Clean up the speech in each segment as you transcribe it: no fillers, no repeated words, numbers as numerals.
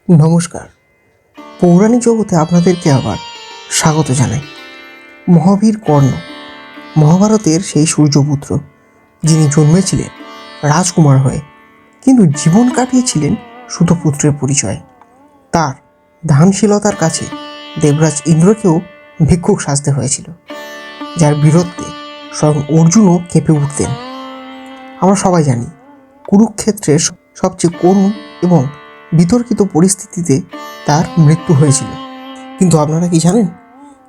নমস্কার। পৌরাণিক জগতে আপনাদেরকে আবার স্বাগত জানাই। মহাবীর কর্ণ মহাভারতের সেই সূর্যপুত্র, যিনি জন্মেছিলেন রাজকুমার হয়ে কিন্তু জীবন কাটিয়েছিলেন সুতপুত্রের পরিচয়ে। তার দানশীলতার কাছে দেবরাজ ইন্দ্রকেও ভিক্ষুক সাজতে হয়েছিল, যার বীরত্বে স্বয়ং অর্জুনও কেঁপে উঠতেন। আমরা সবাই জানি কুরুক্ষেত্রের সবচেয়ে করুণ এবং বিতর্কিত পরিস্থিতিতে তার মৃত্যু হয়েছিল। কিন্তু আপনারা কি জানেন,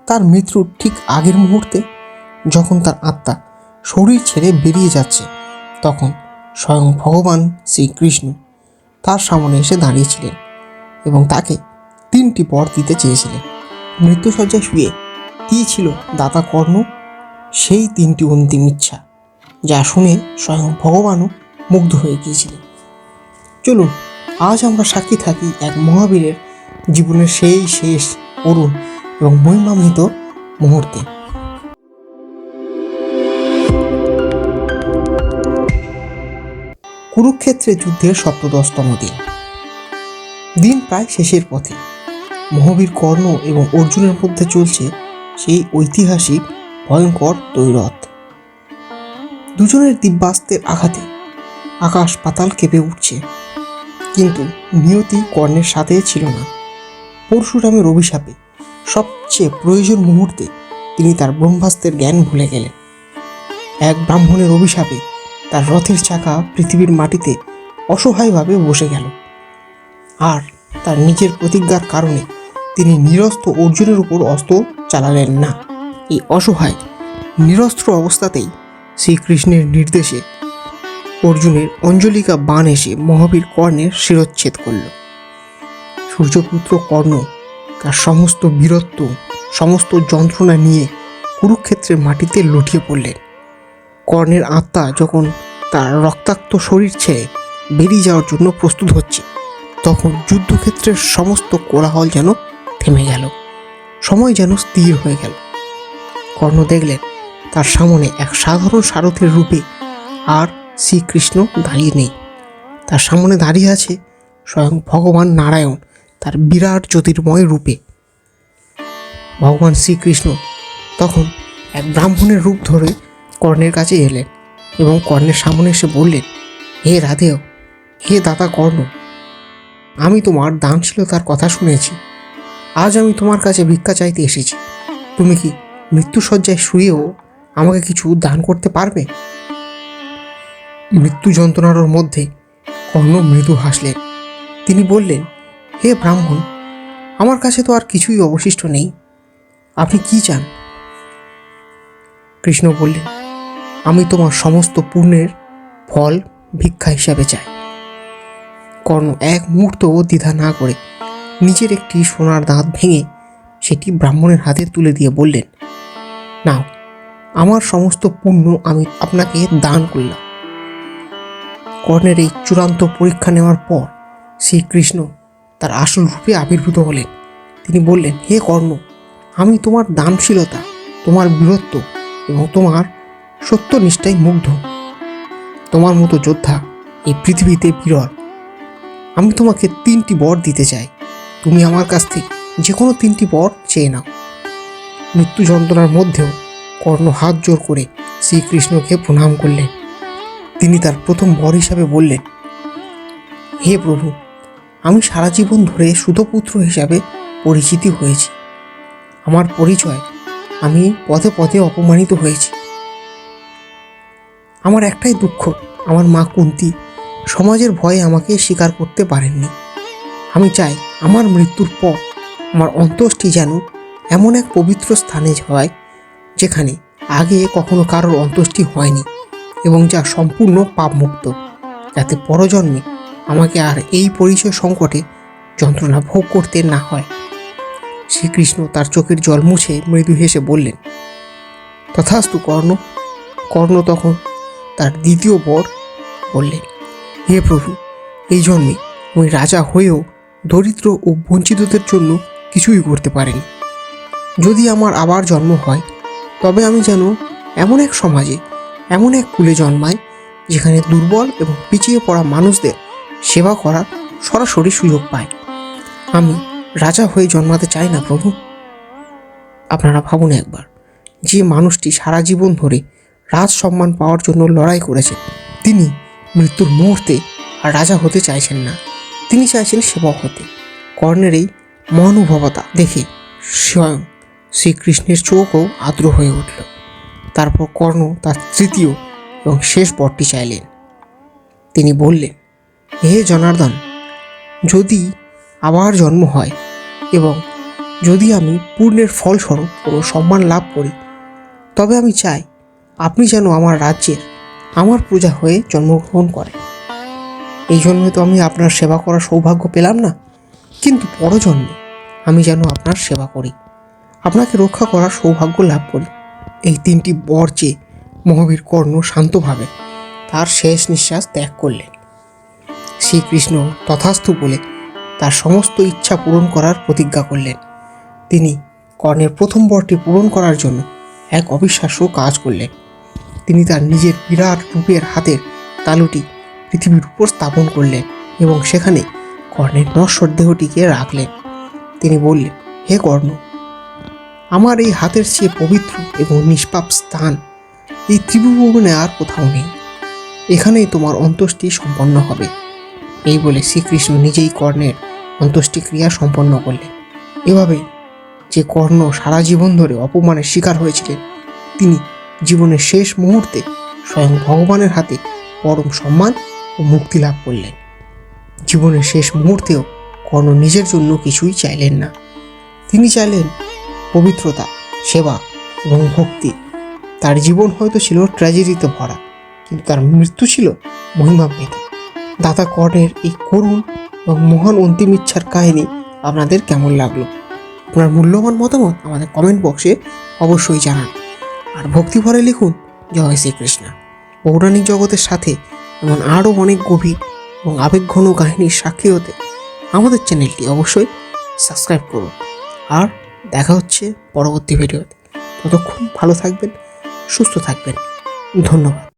তার মৃত্যুর ঠিক আগের মুহূর্তে যখন তার আত্মা শরীর ছেড়ে বেরিয়ে যাচ্ছে, তখন স্বয়ং ভগবান শ্রীকৃষ্ণ তার সামনে এসে দাঁড়িয়েছিলেন এবং তাকে 3টি বর দিতে চেয়েছিলেন। মৃত্যুশয্যায় শুয়ে কী ছিল দাতা কর্ণ সেই 3টি অন্তিম ইচ্ছা, যা শুনে স্বয়ং ভগবানও মুগ্ধ হয়ে গিয়েছিলেন। চলুন আজ আমরা সাক্ষী থাকি এক মহাবীরের জীবনের সেই শেষ করুণ এবং মহিমান্বিত মুহূর্তে। কুরুক্ষেত্রের যুদ্ধের 17তম দিন প্রায় শেষের পথে। মহাবীর কর্ণ এবং অর্জুনের মধ্যে চলছে সেই ঐতিহাসিক ভয়ঙ্কর দ্বৈরথ। দুজনের দিব্যাস্ত্রের আঘাতে আকাশ পাতাল কেঁপে উঠছে, কিন্তু নিয়তি কর্ণের সাথে ছিল না। পরশুরামের অভিশাপে সবচেয়ে প্রয়োজন মুহূর্তে তিনি তার ব্রহ্মাস্ত্রের জ্ঞান ভুলে গেলেন। এক ব্রাহ্মণের অভিশাপে তার রথের চাকা পৃথিবীর মাটিতে অসহায়ভাবে বসে গেল, আর তার নিজের প্রতিজ্ঞার কারণে তিনি নিরস্ত্র অর্জুনের উপর অস্ত্র চালালেন না। এই অসহায় নিরস্ত্র অবস্থাতেই শ্রীকৃষ্ণের নির্দেশে অর্জুনের অঞ্জলিকা বাণ এসে মহাবীর কর্ণের শিরচ্ছেদ করল। সূর্যপুত্র কর্ণ তার সমস্ত বীরত্ব, সমস্ত যন্ত্রণা নিয়ে কুরুক্ষেত্রের মাটিতে লুটিয়ে পড়লেন। কর্ণের আত্মা যখন তার রক্তাক্ত শরীর ছেড়ে বেরিয়ে যাওয়ার জন্য প্রস্তুত হচ্ছে, তখন যুদ্ধক্ষেত্রের সমস্ত কোলাহল যেন থেমে গেল, সময় যেন স্থির হয়ে গেল। কর্ণ দেখলেন তার সামনে এক সাধারণ সারথীর রূপে আর শ্রীকৃষ্ণ দাঁড়িয়ে নেই। তার সামনে দাঁড়িয়ে আছে স্বয়ং ভগবান নারায়ণ তার বিরাট জ্যোতির্ময় রূপে। ভগবান শ্রীকৃষ্ণ তখন এক ব্রাহ্মণের রূপ ধরে কর্ণের কাছে এলেন এবং কর্ণের সামনে এসে বললেন, হে রাধেয়, হে দাতা কর্ণ, আমি তোমার দানশীলতার কথা শুনেছি। আজ আমি তোমার কাছে ভিক্ষা চাইতে এসেছি। তুমি কি মৃত্যুশয্যায় শুয়েও আমাকে কিছু দান করতে পারবে? মৃত্যু যন্ত্রণার মধ্যে কর্ণ মৃদু হাসলেন। তিনি বললেন, হে ব্রাহ্মণ, আমার কাছে তো আর কিছুই অবশিষ্ট নেই। আপনি কি চান? কৃষ্ণ বললেন, আমি তোমার সমস্ত পুণ্যের ফল ভিক্ষা হিসাবে চাই। কর্ণ এক মুহূর্তও দ্বিধা না করে নিজের একটি সোনার দাঁত ভেঙে সেটি ব্রাহ্মণের হাতে তুলে দিয়ে বললেন, নাও, আমার সমস্ত পুণ্য আমি আপনাকে দান করলাম। কর্ণের এই চূড়ান্ত পরীক্ষা নেওয়ার পর শ্রীকৃষ্ণ তার আসল রূপে আবির্ভূত হলেন। তিনি বললেন, হে কর্ণ, আমি তোমার দানশীলতা, তোমার বীরত্ব এবং তোমার সত্যনিষ্ঠায় মুগ্ধ। তোমার মতো যোদ্ধা এই পৃথিবীতে বিরল। আমি তোমাকে 3টি বর দিতে চাই। তুমি আমার কাছ থেকে যে কোনো 3টি বর চেয়ে নাও। মৃত্যু যন্ত্রণার মধ্যেও কর্ণ হাত জোর করে শ্রীকৃষ্ণকে প্রণাম করলেন। তিনি তার প্রথম বর হিসাবে বললেন, হে প্রভু, আমি সারা জীবন ধরে সুতপুত্র হিসাবে পরিচিতি হয়েছি। আমার পরিচয়, আমি পদে পদে অপমানিত হয়েছি। আমার একটাই দুঃখ, আমার মা কুন্তী সমাজের ভয়ে আমাকে স্বীকার করতে পারেননি। আমি চাই আমার মৃত্যুর পর আমার অন্ত্যেষ্টি যেন এমন এক পবিত্র স্থানে হয় যেখানে আগে কখনো কারোর অন্ত্যেষ্টি হয়নি এবং যা সম্পূর্ণ পাপমুক্ত, যাতে পরজন্মে আমাকে আর এই পরিচয় সংকটে যন্ত্রণা ভোগ করতে না হয়। শ্রীকৃষ্ণ তার চোখের জল মুছে মৃদু হেসে বললেন, তথাস্তু কর্ণ। কর্ণ তখন তার দ্বিতীয় বর বললেন, হে প্রভু, এই জন্মে আমি রাজা হয়েও দরিদ্র ও বঞ্চিতদের জন্য কিছুই করতে পারিনি। যদি আমার আবার জন্ম হয়, তবে আমি যেন এমন এক সমাজে, এমন এক কুলে জন্মাই যেখানে দুর্বল এবং পিছিয়ে পড়া মানুষদের সেবা করার সরাসরি সুযোগ পায়। আমি রাজা হয়ে জন্মাতে চাই না প্রভু। আপনারা ভাবুন একবার, যে মানুষটি সারা জীবন ধরে রাজ সম্মান পাওয়ার জন্য লড়াই করেছে, তিনি মৃত্যুর মুহূর্তে আর রাজা হতে চাইছেন না, তিনি চাইছেন সেবক হতে। কর্ণের এই মহানুভবতা দেখে স্বয়ং শ্রীকৃষ্ণের চোখও আর্দ্র হয়ে উঠল। তারপর কর্ণ তার তৃতীয় এবং শেষ বরটি চাইলেন। তিনি বললেন, হে জনার্দন, যদি আবার জন্ম হয় এবং যদি আমি পূর্ণের ফলস্বরূপ কোনো সম্মান লাভ করি, তবে আমি চাই আপনি যেন আমার রাজ্যের আমার প্রজা হয়ে জন্মগ্রহণ করেন। এই জন্মে তো আমি আপনার সেবা করার সৌভাগ্য পেলাম না, কিন্তু পরজন্মে আমি যেন আপনার সেবা করি, আপনাকে রক্ষা করার সৌভাগ্য লাভ করি। এই তিনটি বর চেয়ে মহাবীর কর্ণ শান্তভাবে তার শেষ নিঃশ্বাস ত্যাগ করলেন। শ্রীকৃষ্ণ তথাস্তু বলে তার সমস্ত ইচ্ছা পূরণ করার প্রতিজ্ঞা করলেন। তিনি কর্ণের প্রথম বরটি পূরণ করার জন্য এক অবিশ্বাস্য কাজ করলেন। তিনি তার নিজের বিরাট রূপের হাতের তালুটি পৃথিবীর উপর স্থাপন করলেন এবং সেখানে কর্ণের নশ্বর দেহটিকে রাখলেন। তিনি বললেন, হে কর্ণ, আমার এই হাতের চেয়ে পবিত্র এবং নিষ্পাপ স্থান এই ত্রিভুবনে আর কোথাও নেই, এখানেই তোমার অন্ত্যেষ্টি সম্পন্ন হবে। এই বলে শ্রীকৃষ্ণ নিজেই কর্ণের অন্ত্যেষ্টিক্রিয়া সম্পন্ন করলেন। এভাবে যে কর্ণ সারা জীবন ধরে অপমানের শিকার হয়েছিলেন, তিনি জীবনের শেষ মুহূর্তে স্বয়ং ভগবানের হাতে পরম সম্মান ও মুক্তি লাভ করলেন। জীবনের শেষ মুহূর্তেও কর্ণ নিজের জন্য কিছুই চাইলেন না, তিনি চাইলেন পবিত্রতা, সেবা এবং ভক্তি। তার জীবন হয়তো ছিল ট্র্যাজেডিতে ভরা, কিন্তু তার মৃত্যু ছিল মহিমান্বিত। দাদা কর্ণের এই করুণ এবং মহান অন্তিম ইচ্ছার কাহিনী আপনাদের কেমন লাগলো? আপনার মূল্যবান মতামত আমাদের কমেন্ট বক্সে অবশ্যই জানান। আর ভক্তি ভরে লিখুন, জয় শ্রীকৃষ্ণ। পৌরাণিক জগতের সাথে এমন আরও অনেক গভীর এবং আবেগঘন কাহিনীর সাক্ষী হতে আমাদের চ্যানেলটি অবশ্যই সাবস্ক্রাইব করুন। আর দেখা হচ্ছে পরবর্তী ভিডিওতে। ততক্ষণ ভালো থাকবেন, সুস্থ থাকবেন। ধন্যবাদ।